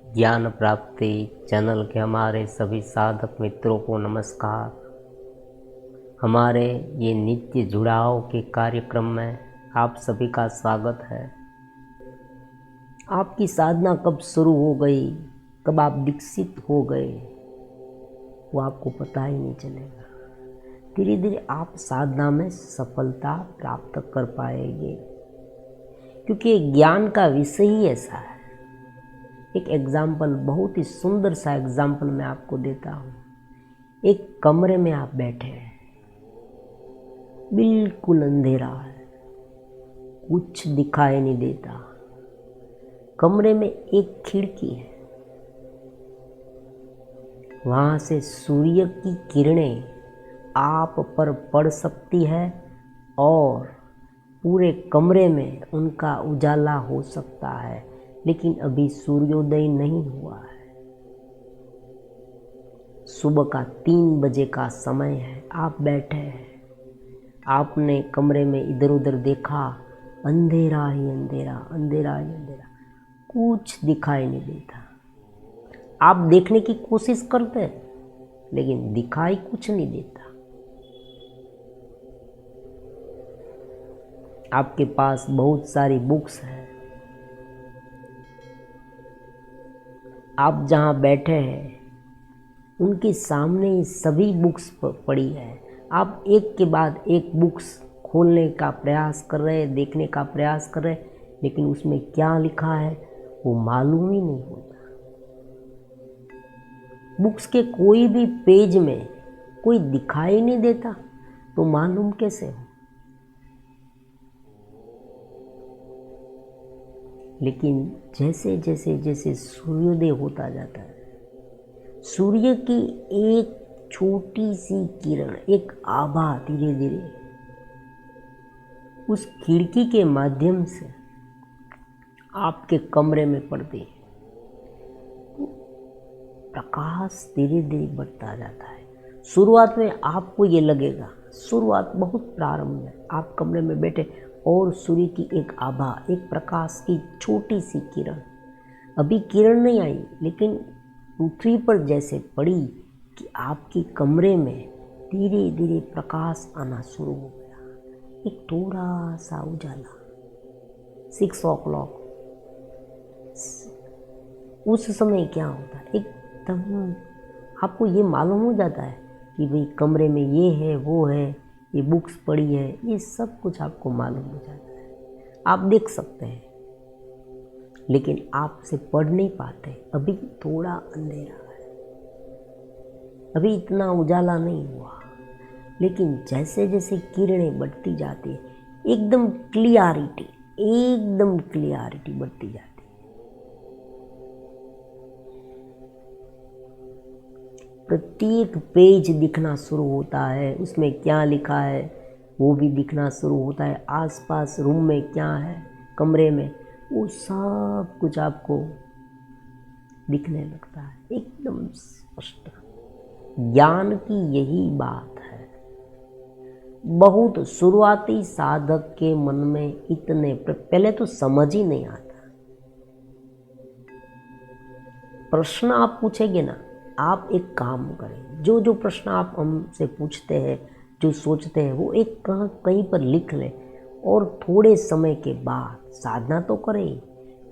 ज्ञान प्राप्ति चैनल के हमारे सभी साधक मित्रों को नमस्कार। हमारे ये नित्य जुड़ाव के कार्यक्रम में आप सभी का स्वागत है। आपकी साधना कब शुरू हो गई, कब आप विकसित हो गए, वो आपको पता ही नहीं चलेगा। धीरे धीरे आप साधना में सफलता प्राप्त कर पाएंगे, क्योंकि ज्ञान का विषय ही ऐसा है। एक एग्जाम्पल, बहुत ही सुंदर सा एग्जाम्पल मैं आपको देता हूँ। एक कमरे में आप बैठे हैं, बिल्कुल अंधेरा है, कुछ दिखाई नहीं देता। कमरे में एक खिड़की है, वहां से सूर्य की किरणें आप पर पड़ सकती है और पूरे कमरे में उनका उजाला हो सकता है, लेकिन अभी सूर्योदय नहीं हुआ है। सुबह का 3 बजे का समय है, आप बैठे हैं, आपने कमरे में इधर उधर देखा, अंधेरा ही अंधेरा, अंधेरा ही अंधेरा, कुछ दिखाई नहीं देता। आप देखने की कोशिश करते हैं, लेकिन दिखाई कुछ नहीं देता। आपके पास बहुत सारी बुक्स हैं, आप जहाँ बैठे हैं उनके सामने सभी बुक्स पड़ी है। आप एक के बाद एक बुक्स खोलने का प्रयास कर रहे हैं, देखने का प्रयास कर रहे हैं, लेकिन उसमें क्या लिखा है वो मालूम ही नहीं होता। बुक्स के कोई भी पेज में कोई दिखाई नहीं देता, तो मालूम कैसे हो? लेकिन जैसे जैसे जैसे सूर्योदय होता जाता है, सूर्य की एक छोटी सी किरण, एक आभा धीरे धीरे उस खिड़की के माध्यम से आपके कमरे में पड़ती है। प्रकाश धीरे धीरे बढ़ता जाता है। शुरुआत में आपको ये लगेगा, शुरुआत बहुत प्रारंभ है, आप कमरे में बैठे और सूर्य की एक आभा, एक प्रकाश की छोटी सी किरण, अभी किरण नहीं आई, लेकिन पृथ्वी पर जैसे पड़ी कि आपके कमरे में धीरे धीरे प्रकाश आना शुरू हो गया। एक थोड़ा सा उजाला, 6 o'clock, उस समय क्या होता है, एकदम आपको ये मालूम हो जाता है कि भाई कमरे में ये है, वो है, ये बुक्स पड़ी है, ये सब कुछ आपको मालूम हो जाता है। आप देख सकते हैं, लेकिन आपसे पढ़ नहीं पाते, अभी थोड़ा अंधेरा है, अभी इतना उजाला नहीं हुआ। लेकिन जैसे जैसे किरणें बढ़ती जाती है, एकदम क्लियरिटी बढ़ती जाती है। प्रत्येक पेज दिखना शुरू होता है, उसमें क्या लिखा है वो भी दिखना शुरू होता है। आसपास रूम में क्या है, कमरे में, वो सब कुछ आपको दिखने लगता है, एकदम स्पष्ट। ज्ञान की यही बात है। बहुत शुरुआती साधक के मन में इतने पहले तो समझ ही नहीं आता। प्रश्न आप पूछेंगे ना, आप एक काम करें, जो जो प्रश्न आप हमसे पूछते हैं, जो सोचते हैं, वो एक कहीं पर लिख लें और थोड़े समय के बाद साधना तो करें।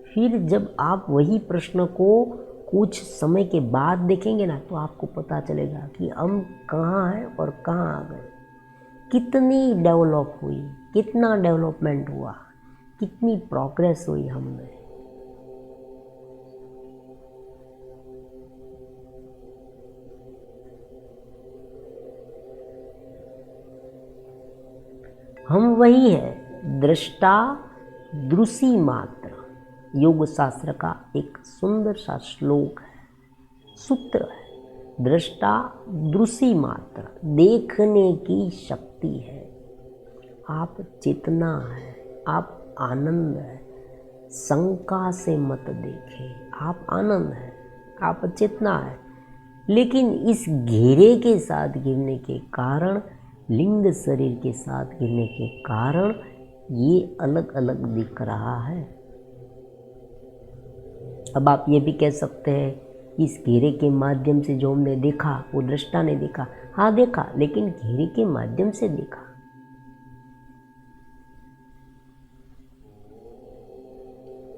फिर जब आप वही प्रश्न को कुछ समय के बाद देखेंगे ना, तो आपको पता चलेगा कि हम कहाँ हैं और कहाँ आ गए, कितनी डेवलप हुई, कितना डेवलपमेंट हुआ, कितनी प्रोग्रेस हुई हमने। हम वही है, दृष्टा दृषि मात्र। योग शास्त्र का एक सुंदर सा श्लोक है, सूत्र है। दृष्टा दृषि मात्र, देखने की शक्ति है। आप चेतना है, आप आनंद है, शंका से मत देखें, आप आनंद है, आप चेतना है। लेकिन इस घेरे के साथ गिरने के कारण, लिंग शरीर के साथ गिरने के कारण ये अलग अलग दिख रहा है। अब आप ये भी कह सकते हैं इस घेरे के माध्यम से जो हमने देखा वो दृष्टा ने देखा। हाँ देखा, लेकिन घेरे के माध्यम से देखा।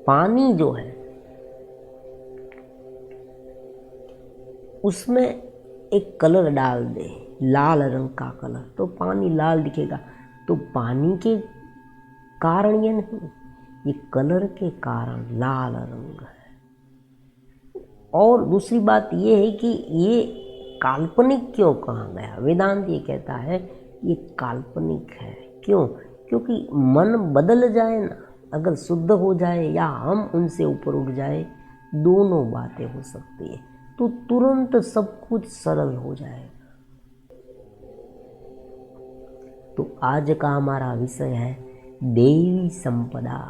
पानी जो है उसमें एक कलर डाल दे, लाल रंग का कलर, तो पानी लाल दिखेगा। तो पानी के कारण ये नहीं, ये कलर के कारण लाल रंग है। और दूसरी बात ये है कि ये काल्पनिक क्यों कहा गया। वेदांत ये कहता है ये काल्पनिक है। क्यों? क्योंकि मन बदल जाए ना, अगर शुद्ध हो जाए या हम उनसे ऊपर उठ जाए, दोनों बातें हो सकती है, तो तुरंत सब कुछ सरल हो जाएगा। तो आज का हमारा विषय है देवी संपदा,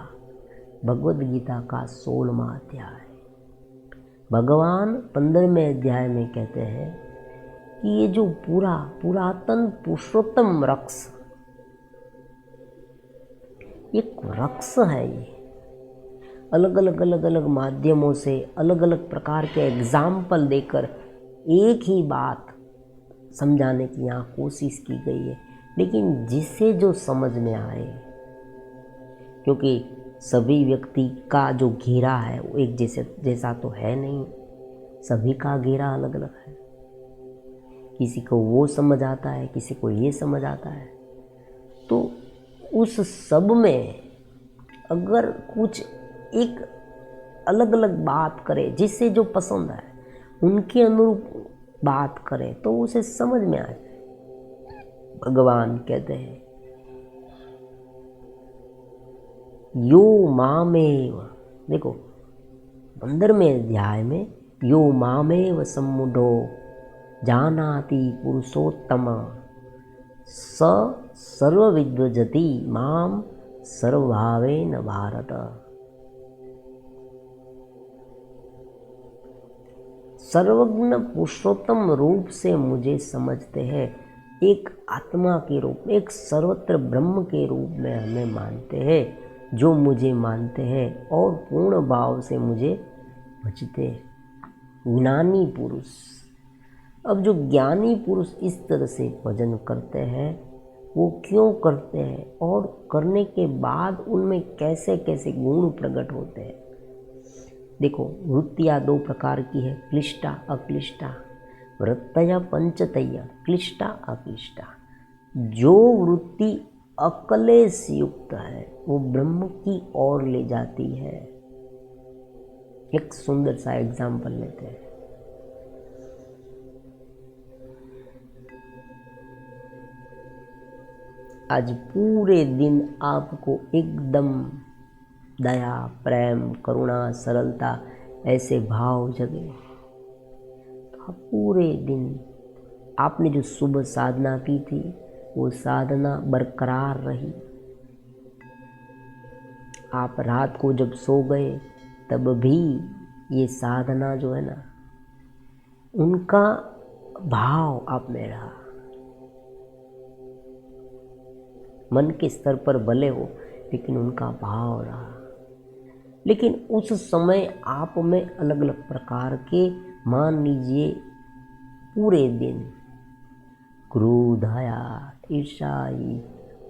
भगवद गीता का 16वां अध्याय। भगवान 15वें अध्याय में कहते हैं कि ये जो पुरातन पुरुषोत्तम वृक्ष, एक वृक्ष है, ये अलग अलग माध्यमों से अलग अलग प्रकार के एग्जाम्पल देकर एक ही बात समझाने की यहाँ कोशिश की गई है, लेकिन जिसे जो समझ में आए, क्योंकि सभी व्यक्ति का जो घेरा है वो एक जैसा तो है नहीं, सभी का घेरा अलग अलग है। किसी को वो समझ आता है, किसी को ये समझ आता है। तो उस सब में अगर कुछ एक अलग अलग बात करे, जिससे जो पसंद है उनके अनुरूप बात करें, तो उसे समझ में आ जाए। भगवान कहते हैं यो मामेव, देखो 15वें अध्याय में यो मामेव सम्मुढ़ो जानाति पुरुषोत्तम स सर्वविद्वजति माम सर्वभावेन भारत। सर्वज्ञ पुरुषोत्तम रूप से मुझे समझते हैं, एक आत्मा के रूप में, एक सर्वत्र ब्रह्म के रूप में हमें मानते हैं, जो मुझे मानते हैं और पूर्ण भाव से मुझे भजते हैं। ज्ञानी पुरुष, अब जो ज्ञानी पुरुष इस तरह से भजन करते हैं, वो क्यों करते हैं और करने के बाद उनमें कैसे कैसे गुण प्रकट होते हैं। देखो, वृत्तियाँ 2 प्रकार की है, क्लिष्टा अक्लिष्टा। वृत्तया पंचतया, क्लिष्टा अक्लिष्टा। जो वृत्ति अक्लेश युक्त है वो ब्रह्म की ओर ले जाती है। एक सुंदर सा एग्जाम्पल लेते हैं। आज पूरे दिन आपको एकदम दया, प्रेम, करुणा, सरलता ऐसे भाव जगे, तो आप पूरे दिन आपने जो सुबह साधना की थी वो साधना बरकरार रही। आप रात को जब सो गए तब भी ये साधना जो है ना, उनका भाव आप में रहा। मन के स्तर पर भले हो, लेकिन उनका भाव रहा। लेकिन उस समय आप में अलग अलग प्रकार के, मान लीजिए पूरे दिन क्रोध आया, ईर्ष्या आई,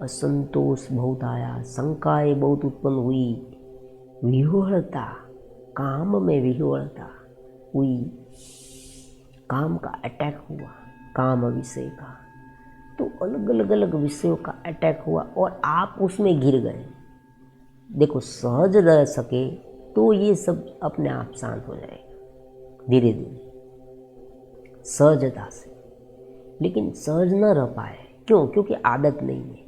असंतोष बहुत आया, शंकाएँ बहुत उत्पन्न हुई, विह्वलता, काम में विह्वलता हुई, काम का अटैक हुआ, काम विषय का, तो अलग विषयों का अटैक हुआ और आप उसमें गिर गए। देखो, सहज रह सके तो ये सब अपने आप शांत हो जाएगा धीरे धीरे, सहजता से। लेकिन सहज न रह पाए, क्यों? क्योंकि आदत नहीं है,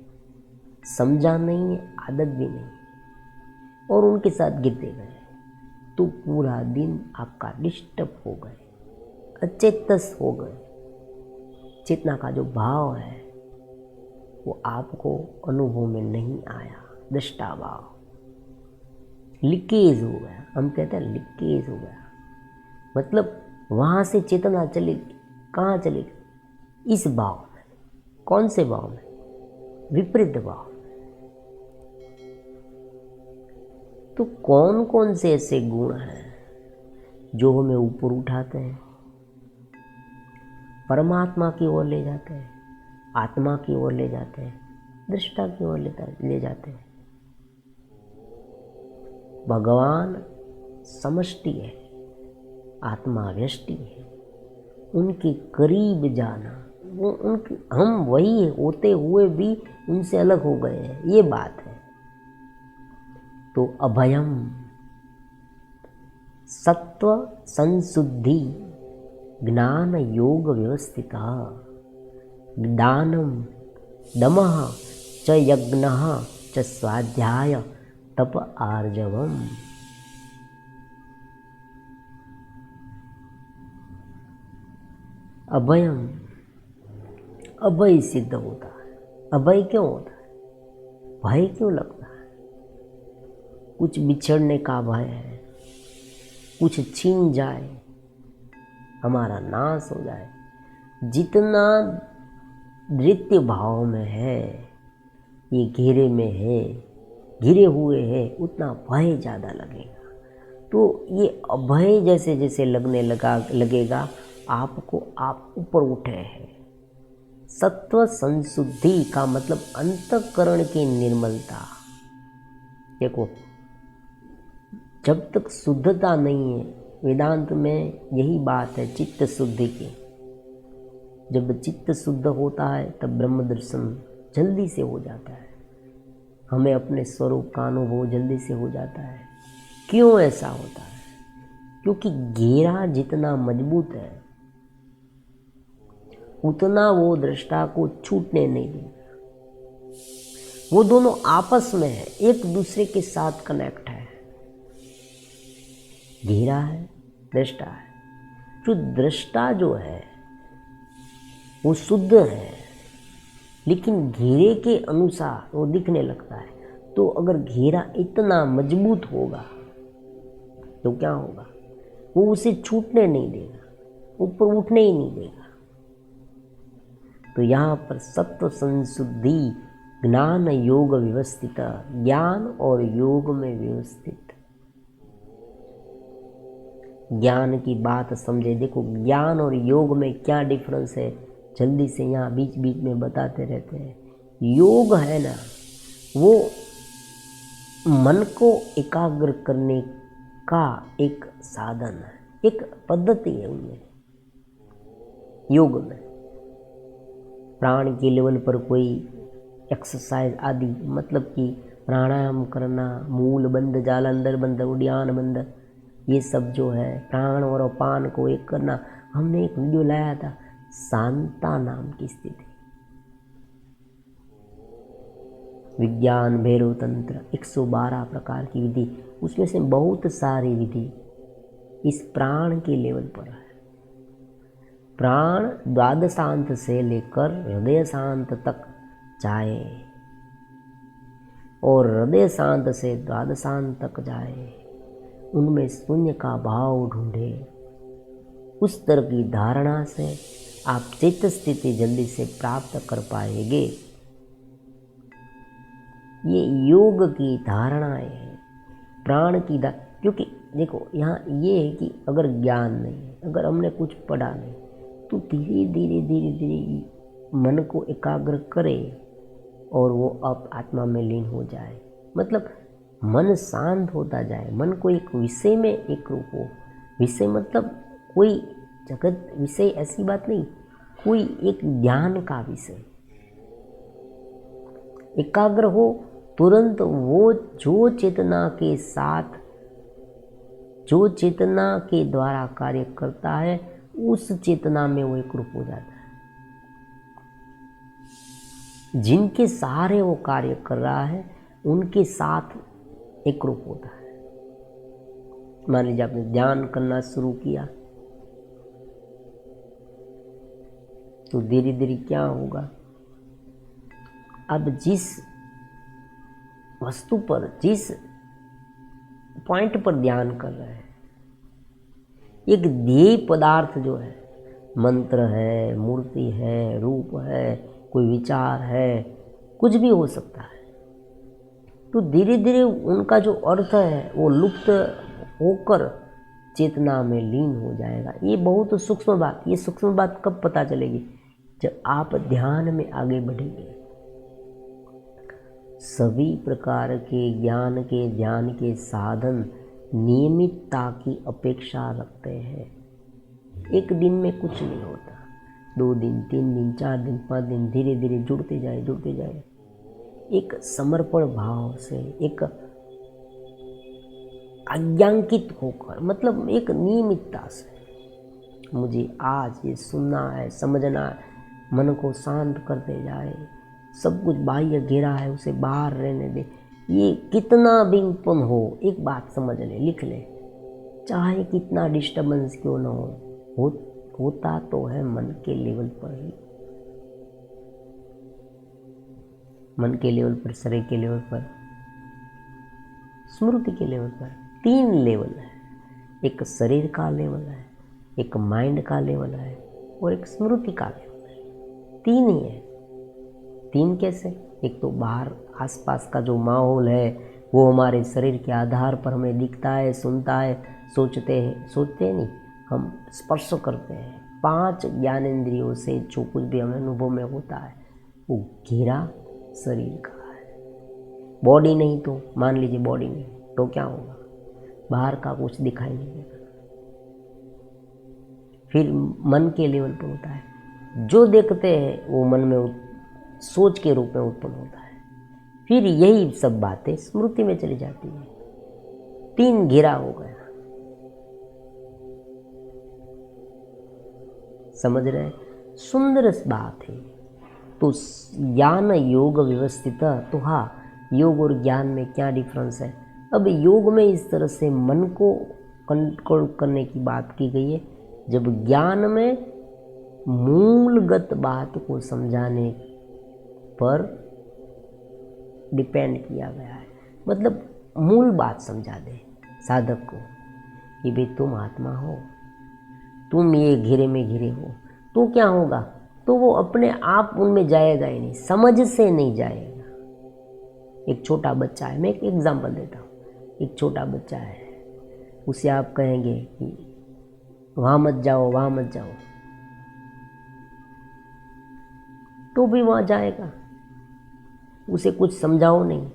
समझा नहीं है, आदत भी नहीं, और उनके साथ गिरते गए, तो पूरा दिन आपका डिस्टर्ब हो गए, अचेतस हो गए। चेतना का जो भाव है वो आपको अनुभव में नहीं आया, दृष्टा भाव लीकेज हो गया। हम कहते हैं लीकेज हो गया, मतलब वहाँ से चेतना चली, कहाँ चली? इस भाव में। कौन से भाव में? विपरीत भाव। तो कौन कौन से ऐसे गुण हैं जो हमें ऊपर उठाते हैं, परमात्मा की ओर ले जाते हैं, आत्मा की ओर ले जाते हैं, दृष्टा की ओर ले जाते हैं। भगवान समष्टि है, आत्मा व्यष्टि है। उनके करीब जाना, वो उनके, हम वही होते हुए भी उनसे अलग हो गए हैं, ये बात है। तो अभयम सत्व संशुद्धि ज्ञान योग व्यवस्थिता दानम दमः च यज्ञः च स्वाध्याय तप आर्जवम। अभयम, अभय सिद्ध होता है। अभय क्यों होता है? भय क्यों लगता है? कुछ बिछड़ने का भय है, कुछ छीन जाए, हमारा नाश हो जाए। जितना नृत्य भाव में है, ये घेरे में है, घिरे हुए है, उतना भय ज़्यादा लगेगा। तो ये अभय जैसे जैसे लगेगा आपको, आप ऊपर उठे हैं। सत्व संशुद्धि का मतलब अंतःकरण की निर्मलता। देखो, जब तक शुद्धता नहीं है, वेदांत में यही बात है चित्त शुद्धि की। जब चित्त शुद्ध होता है तब ब्रह्म दर्शन जल्दी से हो जाता है, हमें अपने स्वरूप का अनुभव जल्दी से हो जाता है। क्यों ऐसा होता है? क्योंकि घेरा जितना मजबूत है उतना वो दृष्टा को छूटने नहीं देगा। वो दोनों आपस में है, एक दूसरे के साथ कनेक्ट है। घेरा है, दृष्टा है। जो दृष्टा जो है वो शुद्ध है, लेकिन घेरे के अनुसार वो दिखने लगता है। तो अगर घेरा इतना मजबूत होगा तो क्या होगा? वो उसे छूटने नहीं देगा, ऊपर उठने ही नहीं देगा। तो यहाँ पर सत्व संशुद्धि ज्ञान योग व्यवस्थित, ज्ञान और योग में व्यवस्थित। ज्ञान की बात समझे। देखो, ज्ञान और योग में क्या डिफरेंस है, जल्दी से यहाँ बीच बीच में बताते रहते हैं। योग है ना, वो मन को एकाग्र करने का एक साधन है, एक पद्धति है उनमें। योग में प्राण के लेवल पर कोई एक्सरसाइज आदि, मतलब कि प्राणायाम करना, मूल बंध, जालंधर बंध, उद्यान बंध, ये सब जो है प्राण और अपान को एक करना। हमने एक वीडियो लाया था, शांता नाम की स्थिति, विज्ञान भैरव तंत्र, 112 प्रकार की विधि, उसमें से बहुत सारी विधि इस प्राण के लेवल पर है। प्राण द्वादशांत से लेकर हृदय शांत तक जाए और हृदय शांत से द्वादशांत तक जाए, उनमें शून्य का भाव ढूंढे। उस तरह की धारणा से आप चित्त स्थिति जल्दी से प्राप्त कर पाएंगे। ये योग की धारणाएं हैं, प्राण की क्योंकि देखो यहाँ ये है कि अगर ज्ञान नहीं है, अगर हमने कुछ पढ़ा नहीं, तो धीरे धीरे धीरे धीरे मन को एकाग्र करे और वो अब आत्मा में लीन हो जाए। मतलब मन शांत होता जाए, मन को एक विषय में एक रूप हो। विषय मतलब कोई जगत विषय, ऐसी बात नहीं, कोई एक ज्ञान का विषय एकाग्र हो, तुरंत वो जो चेतना के साथ, जो चेतना के द्वारा कार्य करता है, उस चेतना में वो एक रूप हो जाता है। जिनके सहारे वो कार्य कर रहा है उनके साथ एक रूप होता है। मान लीजिए आपने ध्यान करना शुरू किया तो धीरे धीरे क्या होगा, अब जिस वस्तु पर, जिस पॉइंट पर ध्यान कर रहे हैं, एक ध्येय पदार्थ जो है, मंत्र है, मूर्ति है, रूप है, कोई विचार है, कुछ भी हो सकता है, तो धीरे धीरे उनका जो अर्थ है वो लुप्त होकर चेतना में लीन हो जाएगा। ये बहुत सूक्ष्म बात, ये सूक्ष्म बात कब पता चलेगी? जब आप ध्यान में आगे बढ़ेंगे। सभी प्रकार के ज्ञान के ध्यान के साधन नियमितता की अपेक्षा रखते हैं। एक दिन में कुछ नहीं होता, 2 दिन, 3 दिन, 4 दिन, 5 दिन, धीरे धीरे जुड़ते जाए। एक समर्पण भाव से, एक आज्ञांकित होकर, मतलब एक नियमितता से, मुझे आज ये सुनना है, समझना है, मन को शांत करते जाए। सब कुछ बाह्य घेरा है, उसे बाहर रहने दे। ये कितना भी उत्पन्न हो, एक बात समझ ले, लिख ले, चाहे कितना डिस्टर्बेंस क्यों ना होता तो है मन के लेवल पर ही, मन के लेवल पर, शरीर के लेवल पर, स्मृति के लेवल पर। 3 लेवल है, एक शरीर का लेवल है, एक माइंड का लेवल है और एक स्मृति का लेवल है। 3 ही है। 3 कैसे? एक तो बाहर आसपास का जो माहौल है वो हमारे शरीर के आधार पर हमें दिखता है, सुनता है, सोचते नहीं, हम स्पर्श करते हैं। 5 ज्ञानेंद्रियों से जो कुछ भी हमें अनुभव में होता है वो घेरा शरीर का है। बॉडी नहीं तो, मान लीजिए बॉडी नहीं तो क्या होगा? बाहर का कुछ दिखाई नहीं देगा। फिर मन के लेवल पर होता है, जो देखते हैं वो मन में सोच के रूप में उत्पन्न होता है। फिर यही सब बातें स्मृति में चली जाती है। 3 घेरा हो गया। समझ रहे? सुंदर बात है। तो ज्ञान योग व्यवस्थित, तो हाँ, योग और ज्ञान में क्या डिफरेंस है? अब योग में इस तरह से मन को कंट्रोल करने की बात की गई है, जब ज्ञान में मूलगत बात को समझाने पर डिपेंड किया गया है। मतलब मूल बात समझा दे साधक को कि भाई तुम आत्मा हो, तुम ये घेरे में घिरे हो, तो क्या होगा? तो वो अपने आप उनमें जाएगा ही नहीं, समझ से नहीं जाएगा। एक छोटा बच्चा है, मैं एक एग्जाम्पल देता हूँ। एक छोटा बच्चा है, उसे आप कहेंगे कि वहाँ मत जाओ, वहाँ मत जाओ, तो भी वहाँ जाएगा। उसे कुछ समझाओ नहीं,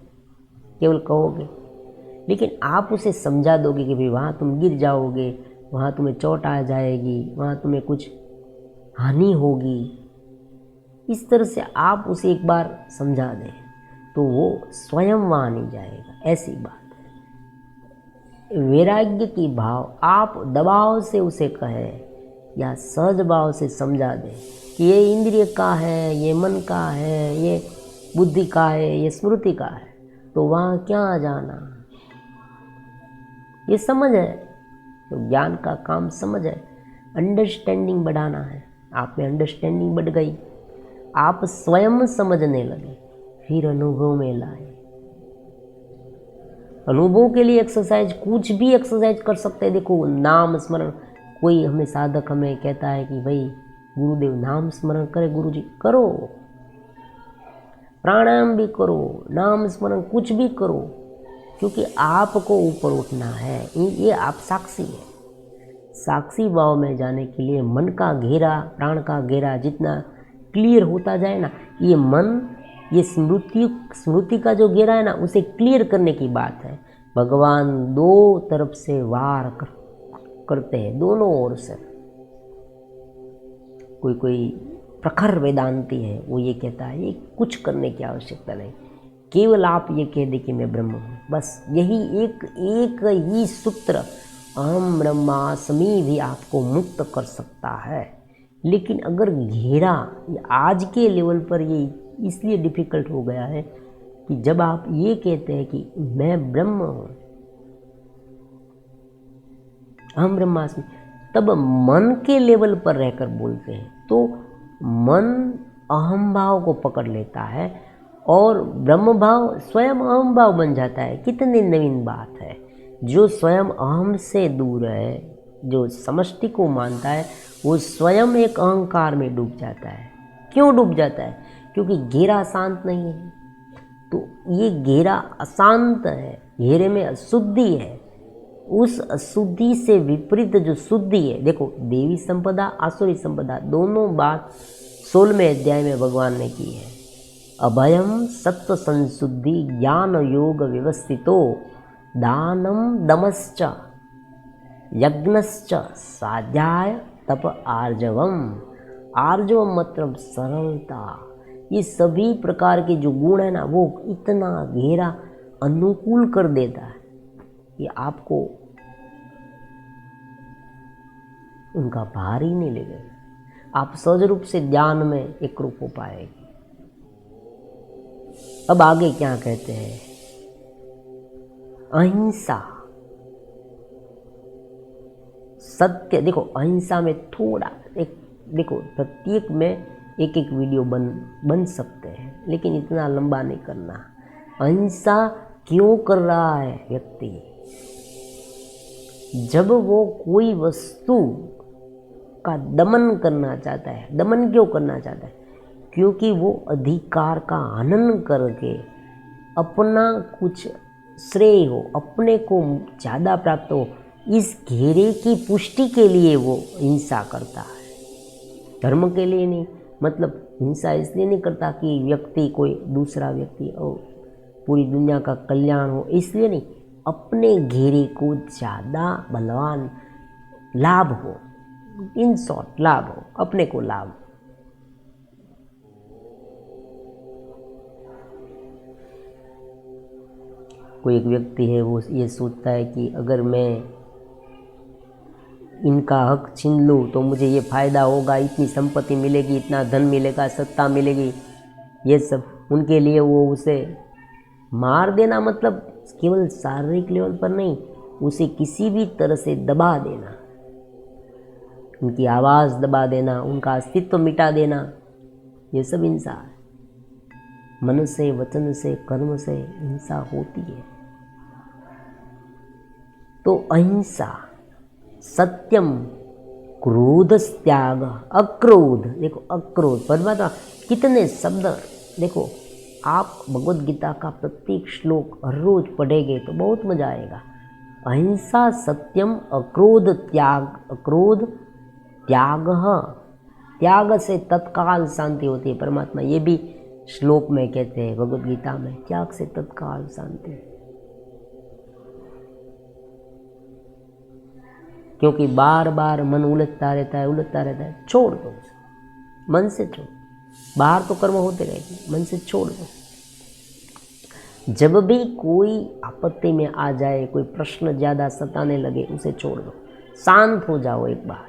केवल कहोगे। लेकिन आप उसे समझा दोगे कि भाई वहाँ तुम गिर जाओगे, वहाँ तुम्हें चोट आ जाएगी, वहाँ तुम्हें कुछ हानि होगी, इस तरह से आप उसे एक बार समझा दें तो वो स्वयं वहाँ नहीं जाएगा। ऐसी बात है। वैराग्य की भाव आप दबाव से उसे कहें या सहज भाव से समझा दें कि ये इंद्रिय का है, ये मन का है, ये बुद्धि का है, ये स्मृति का है, तो वहाँ क्या जाना। ये समझ है। तो ज्ञान का काम समझ है, अंडरस्टैंडिंग बढ़ाना है। आप में अंडरस्टैंडिंग बढ़ गई, आप स्वयं समझने लगे, फिर अनुभव में लाए। अनुभव के लिए एक्सरसाइज, कुछ भी एक्सरसाइज कर सकते हैं। देखो, नाम स्मरण, कोई हमें साधक हमें कहता है कि भाई गुरुदेव नाम स्मरण करे, गुरुजी करो, प्राणायाम भी करो, नाम स्मरण कुछ भी करो, क्योंकि आपको ऊपर उठना है। ये आप साक्षी है। साक्षी भाव में जाने के लिए मन का घेरा, प्राण का घेरा जितना क्लियर होता जाए ना, ये मन, ये स्मृति का जो घेरा है ना, उसे क्लियर करने की बात है। भगवान 2 तरफ से वार करते हैं, दोनों ओर से। कोई प्रखर वेदांती है, वो ये कहता है ये कुछ करने की आवश्यकता नहीं, केवल आप ये कह दे कि मैं ब्रह्म हूँ, बस। यही एक ही सूत्र अहम ब्रह्मास्मि भी आपको मुक्त कर सकता है। लेकिन अगर घेरा आज के लेवल पर ये इसलिए डिफ़िकल्ट हो गया है कि जब आप ये कहते हैं कि मैं ब्रह्म हूँ, अहम ब्रह्मास्मि, तब मन के लेवल पर रहकर बोलते हैं, तो मन अहम भाव को पकड़ लेता है और ब्रह्म भाव स्वयं अहम भाव बन जाता है। कितनी नवीन बात है। जो स्वयं अहम से दूर है, जो समष्टि को मानता है, वो स्वयं एक अहंकार में डूब जाता है। क्यों डूब जाता है? क्योंकि घेरा शांत नहीं है। तो ये घेरा अशांत है, घेरे में अशुद्धि है, उस अशुद्धि से विपरीत जो शुद्धि है, देखो देवी संपदा आसुरी संपदा दोनों बात 16वें अध्याय में भगवान ने की है। अभयम सत्व संशुद्धि ज्ञान योग व्यवस्थितो दानम दमश्च यज्ञश्च स्वाध्याय तप आर्जवम। आर्जवम मतलब सरलता। ये सभी प्रकार के जो गुण है ना, वो इतना गहरा अनुकूल कर देता है कि आपको उनका भार ही नहीं लगेगा। आप सहज रूप से ज्ञान में एक रूप हो पाएंगे। अब आगे क्या कहते हैं? अहिंसा, सत्य। देखो अहिंसा में थोड़ा एक, देखो प्रत्येक में एक एक वीडियो बन सकते हैं, लेकिन इतना लंबा नहीं करना। अहिंसा क्यों कर रहा है व्यक्ति? जब वो कोई वस्तु का दमन करना चाहता है। दमन क्यों करना चाहता है? क्योंकि वो अधिकार का हनन करके अपना कुछ श्रेय हो, अपने को ज़्यादा प्राप्त हो, इस घेरे की पुष्टि के लिए वो हिंसा करता है, धर्म के लिए नहीं। मतलब हिंसा इसलिए नहीं करता कि व्यक्ति कोई दूसरा व्यक्ति और पूरी दुनिया का कल्याण हो, इसलिए नहीं, अपने घेरे को ज़्यादा बलवान लाभ हो, इन शॉर्ट लाभ हो, अपने को लाभ। कोई एक व्यक्ति है, वो ये सोचता है कि अगर मैं इनका हक छीन लूँ तो मुझे ये फ़ायदा होगा, इतनी संपत्ति मिलेगी, इतना धन मिलेगा, सत्ता मिलेगी, ये सब उनके लिए वो उसे मार देना। मतलब केवल शारीरिक लेवल पर नहीं, उसे किसी भी तरह से दबा देना, उनकी आवाज़ दबा देना, उनका अस्तित्व मिटा देना, ये सब हिंसा है। मन से, वचन से, कर्म से हिंसा होती है। तो अहिंसा, सत्यम, क्रोध त्याग, अक्रोध। देखो अक्रोध, परमात्मा कितने शब्द। देखो आप भगवत गीता का प्रत्येक श्लोक हर रोज पढ़ेंगे तो बहुत मजा आएगा। अहिंसा, सत्यम, अक्रोध त्याग। अक्रोध त्याग, त्याग से तत्काल शांति होती है। परमात्मा ये भी श्लोक में कहते हैं भगवत गीता में, त्याग से तत्काल शांति। क्योंकि बार बार मन उलझता रहता है, छोड़ दो, मन से छोड़। बाहर तो कर्म होते रहेंगे, मन से छोड़ दो। जब भी कोई आपत्ति में आ जाए, कोई प्रश्न ज़्यादा सताने लगे, उसे छोड़ दो, शांत हो जाओ एक बार,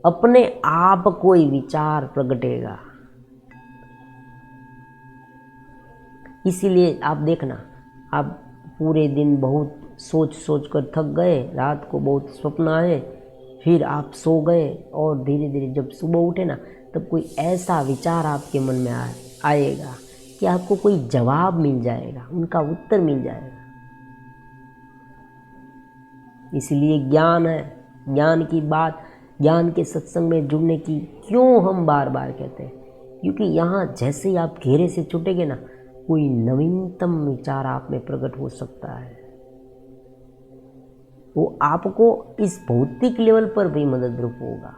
अपने आप कोई विचार प्रगटेगा। इसीलिए आप देखना, आप पूरे दिन बहुत सोच सोच कर थक गए, रात को बहुत स्वप्न आए, फिर आप सो गए और धीरे धीरे जब सुबह उठे ना, तब कोई ऐसा विचार आपके मन में आएगा कि आपको कोई जवाब मिल जाएगा, उनका उत्तर मिल जाएगा। इसलिए ज्ञान है, ज्ञान की बात, ज्ञान के सत्संग में जुड़ने की क्यों हम बार बार कहते हैं? क्योंकि यहाँ जैसे ही आप घेरे से छूटेंगे ना, कोई नवीनतम विचार आप में प्रकट हो सकता है। वो आपको इस भौतिक लेवल पर भी मदद रूप होगा,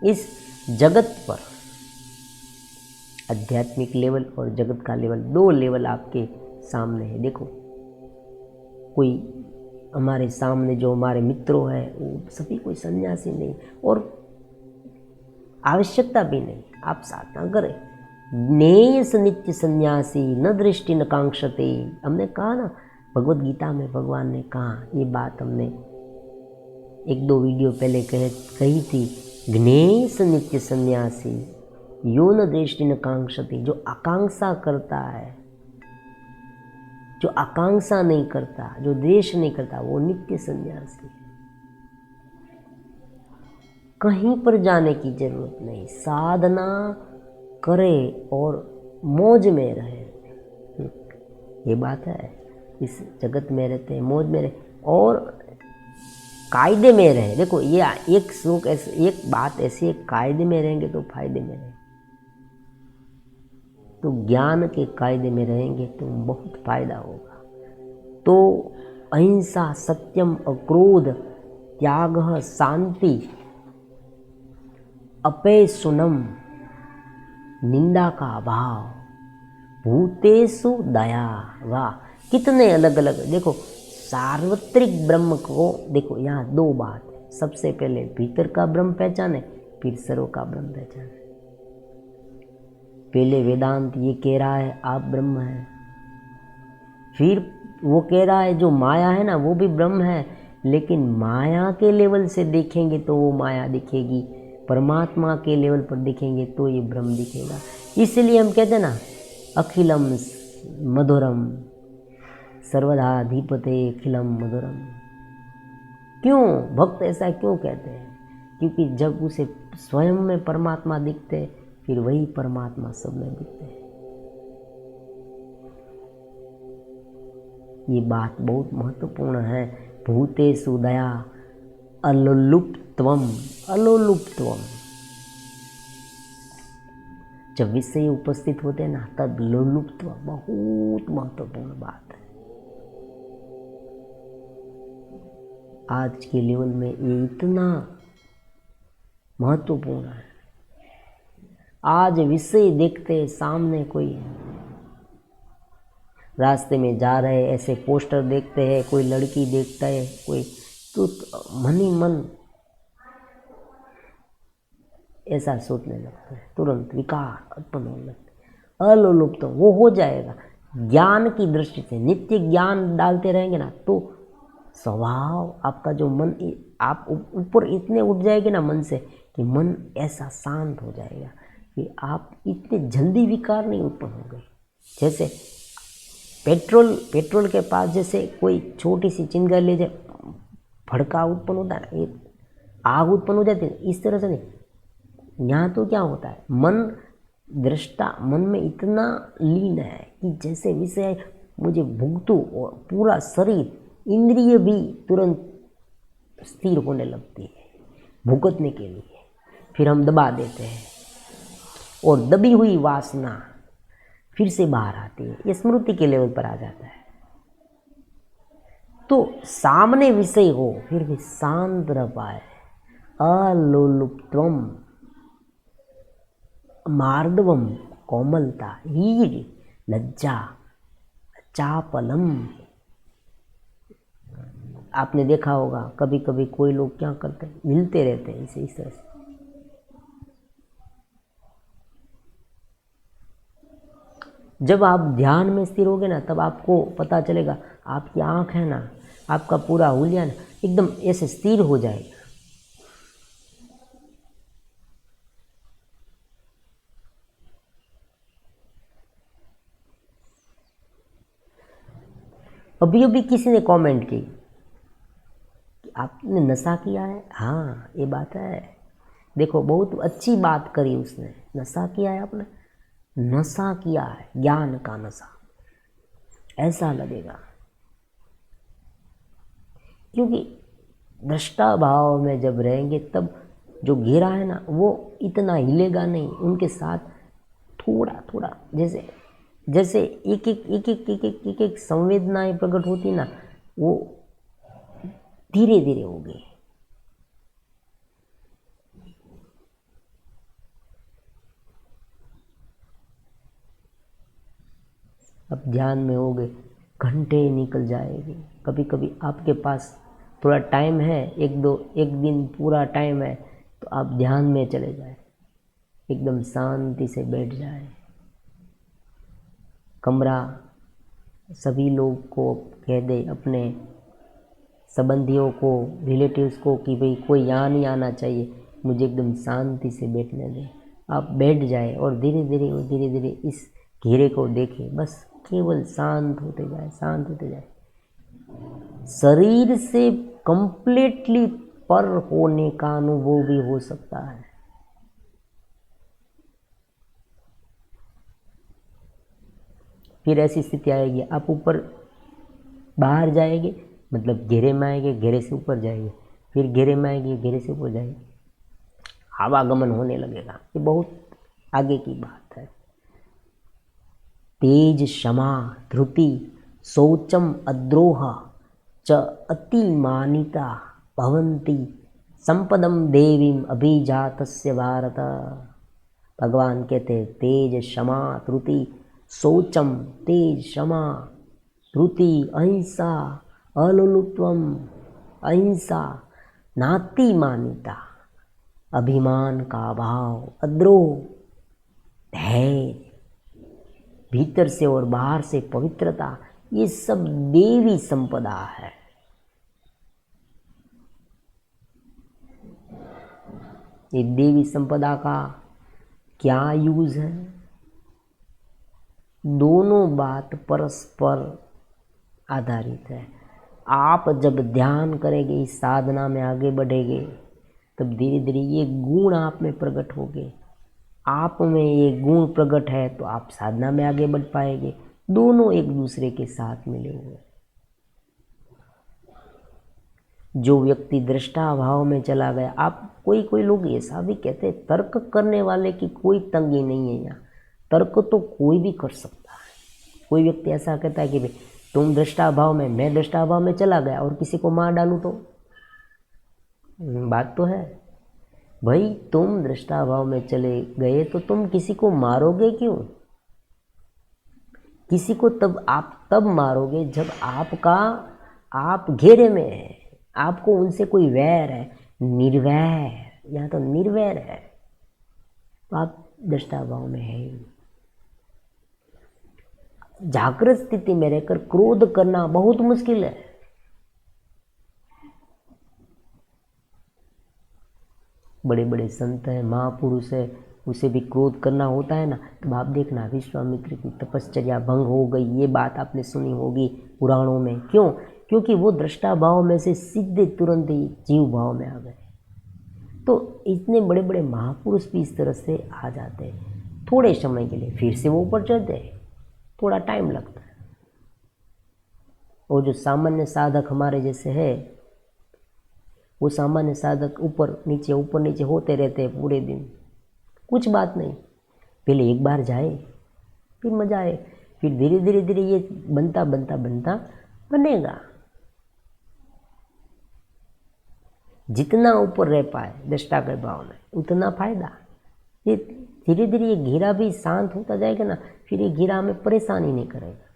इस जगत पर। आध्यात्मिक लेवल और जगत का लेवल, दो लेवल आपके सामने है। देखो कोई हमारे सामने जो हमारे मित्रों हैं, वो सभी कोई सन्यासी नहीं और आवश्यकता भी नहीं, आप साधना करें। ज्ञेय नित्य सन्यासी न दृष्टि न कांक्षते। हमने कहा ना, भगवत गीता में भगवान ने कहा, ये बात हमने एक दो वीडियो पहले कही थी। ज्ञेय नित्य सन्यासी यो न दृष्टि न कांक्षते। जो आकांक्षा करता है, जो आकांक्षा नहीं करता, जो द्वेष नहीं करता, वो नित्य सन्यासी। कहीं पर जाने की जरूरत नहीं, साधना करे और मौज में रहे। ये बात है, इस जगत में रहते हैं, मौज में रहे और कायदे में रहे। देखो ये एक श्लोक ऐसे, एक बात ऐसी है, कायदे में रहेंगे तो फायदे में रहेंगे। तो ज्ञान के कायदे में रहेंगे तो बहुत फायदा होगा। तो अहिंसा, सत्यम, अक्रोध, त्याग, शांति, अपेशुनम, निंदा का अभाव, भूतेषु दया। वाह, कितने अलग अलग। देखो सार्वत्रिक ब्रह्म को देखो, यहाँ दो बात है। सबसे पहले भीतर का ब्रह्म पहचाने, फिर सर्व का ब्रह्म पहचाने। पहले वेदांत ये कह रहा है आप ब्रह्म हैं, फिर वो कह रहा है जो माया है ना वो भी ब्रह्म है, लेकिन माया के लेवल से देखेंगे तो वो माया दिखेगी, परमात्मा के लेवल पर देखेंगे तो ये ब्रह्म दिखेगा। इसलिए हम कहते हैं ना अखिलम मधुरम सर्वदा धीपते अखिलम मधुरम। क्यों भक्त ऐसा क्यों कहते हैं? क्योंकि जब उसे स्वयं में परमात्मा दिखते फिर वही परमात्मा सब में दिखते हैं। ये बात बहुत महत्वपूर्ण है। भूतेषु दया अलोलुप्त्वम, अलोलुप्त्वम। जब विषय उपस्थित होते हैं ना तब लोलुप्त्व बहुत महत्वपूर्ण बात है। आज के लेवल में ये इतना महत्वपूर्ण है। आज विषय देखते सामने कोई रास्ते में जा रहे ऐसे पोस्टर देखते हैं, कोई लड़की देखता है कोई, तो मन ही मन ऐसा सोचने लगता है, तुरंत विकार उत्पन्न होने लगते। अलोलुप्त वो हो जाएगा। ज्ञान की दृष्टि से नित्य ज्ञान डालते रहेंगे ना तो स्वभाव आपका जो मन, आप ऊपर इतने उठ जाएंगे ना मन से कि मन ऐसा शांत हो जाएगा कि आप इतने जल्दी विकार नहीं उत्पन्न होंगे। जैसे पेट्रोल के पास जैसे कोई छोटी सी चिंगारी ले जाए, भड़का उत्पन्न होता है ना, ये आग उत्पन्न हो जाती है, इस तरह से नहीं। यहाँ तो क्या होता है, मन दृष्टा मन में इतना लीन है कि जैसे विषय मुझे भुगतू और पूरा शरीर इंद्रिय भी तुरंत स्थिर होने लगती है भुगतने के लिए। फिर हम दबा देते हैं और दबी हुई वासना फिर से बाहर आती है, ये स्मृति के लेवल पर आ जाता है। तो सामने विषय हो फिर भी शांत रह पाए। अलोलुप्त्वम, मार्दवम कोमलता, हीर, लज्जा, चापलम। आपने देखा होगा कभी कभी कोई लोग क्या करते हैं, मिलते रहते हैं इसे इस तरह से। जब आप ध्यान में स्थिर होगे ना तब आपको पता चलेगा, आपकी आँख है ना, आपका पूरा हुलिया ना एकदम ऐसे स्थिर हो जाएगा। अभी अभी किसी ने कमेंट की कि आपने नशा किया है। हाँ ये बात है। देखो बहुत अच्छी बात करी उसने, नशा किया है आपने, नशा किया है ज्ञान का नशा, ऐसा लगेगा। क्योंकि दृष्टा भाव में जब रहेंगे तब जो घेरा है ना वो इतना हिलेगा नहीं, उनके साथ थोड़ा थोड़ा जैसे जैसे एक संवेदनाएं प्रकट होती ना, वो धीरे धीरे होगी। अब ध्यान में होगे घंटे निकल जाएंगे। कभी कभी आपके पास थोड़ा टाइम है, एक दिन पूरा टाइम है, तो आप ध्यान में चले जाए, एकदम शांति से बैठ जाए। कमरा सभी लोग को कह दे, अपने संबंधियों को, रिलेटिव्स को कि भाई कोई यहाँ नहीं आना चाहिए, मुझे एकदम शांति से बैठने दें। आप बैठ जाए और धीरे धीरे इस घेरे को देखें, बस केवल शांत होते जाए, शांत होते जाए। शरीर से कंप्लीटली पर होने का अनुभव भी हो सकता है। फिर ऐसी स्थिति आएगी, आप ऊपर बाहर जाएंगे, मतलब घेरे में आएंगे, घेरे से ऊपर जाएंगे, फिर घेरे में आएंगे, घेरे से ऊपर जाएंगे, आवागमन होने लगेगा। ये बहुत आगे की बात है। तेज, क्षमा, धृति, शौचम, अद्रोह, च अतिमानिता भवन्ति संपदम देवीम अभिजातस्य भारत। भगवान कहते हैं तेज क्षमा त्रुटि शौचम, तेज क्षमा त्रुटि अहिंसा अलुलुत्वम, अहिंसा नाति मानिता, अभिमान का अभाव, अद्रोह, धैर्य, भीतर से और बाहर से पवित्रता, ये सब देवी संपदा है। ये देवी संपदा का क्या यूज है? दोनों बात परस्पर आधारित है। आप जब ध्यान करेंगे, इस साधना में आगे बढ़ेंगे, तब धीरे धीरे ये गुण आप में प्रकट होंगे। आप में ये गुण प्रकट है तो आप साधना में आगे बढ़ पाएंगे। दोनों एक दूसरे के साथ मिले हुए। जो व्यक्ति दृष्टा भाव में चला गया, आप कोई लोग ऐसा भी कहते हैं तर्क करने वाले की कोई तंगी नहीं है यहाँ। तर्क तो कोई भी कर सकता है। कोई व्यक्ति ऐसा कहता है कि भाई तुम दृष्टा भाव में, मैं दृष्टा भाव में चला गया और किसी को मार डालूं तो बात तो है भाई, तुम दृष्टा भाव में चले गए तो तुम किसी को मारोगे क्यों? किसी को तब मारोगे जब आप घेरे में है, आपको उनसे कोई वैर है, निर्वैर, यहाँ तो निर्वैर है, तो आप दृष्टा भाव में है ही। जागृत स्थिति में रहकर क्रोध करना बहुत मुश्किल है। बड़े बड़े संत हैं, महापुरुष है, उसे भी क्रोध करना होता है ना, तो आप देखना विश्वामित्र की तपश्चर्या भंग हो गई, ये बात आपने सुनी होगी पुराणों में। क्यों? क्योंकि वो दृष्टा भाव में से सीधे तुरंत ही जीव भाव में आ गए। तो इतने बड़े बड़े महापुरुष भी इस तरह से आ जाते हैं थोड़े समय के लिए, फिर से वो ऊपर चढ़ते हैं, थोड़ा टाइम लगता है। और जो सामान्य साधक हमारे जैसे है, वो सामान्य साधक ऊपर नीचे होते रहते हैं पूरे दिन, कुछ बात नहीं। पहले एक बार जाए, फिर मजा आए, फिर धीरे धीरे ये बनता बनेगा। जितना ऊपर रह पाए दृष्टा के भाव में, उतना फायदा। ये धीरे धीरे ये घेरा भी शांत होता जाएगा ना, फिर ये घेरा हमें परेशान ही नहीं करेगा।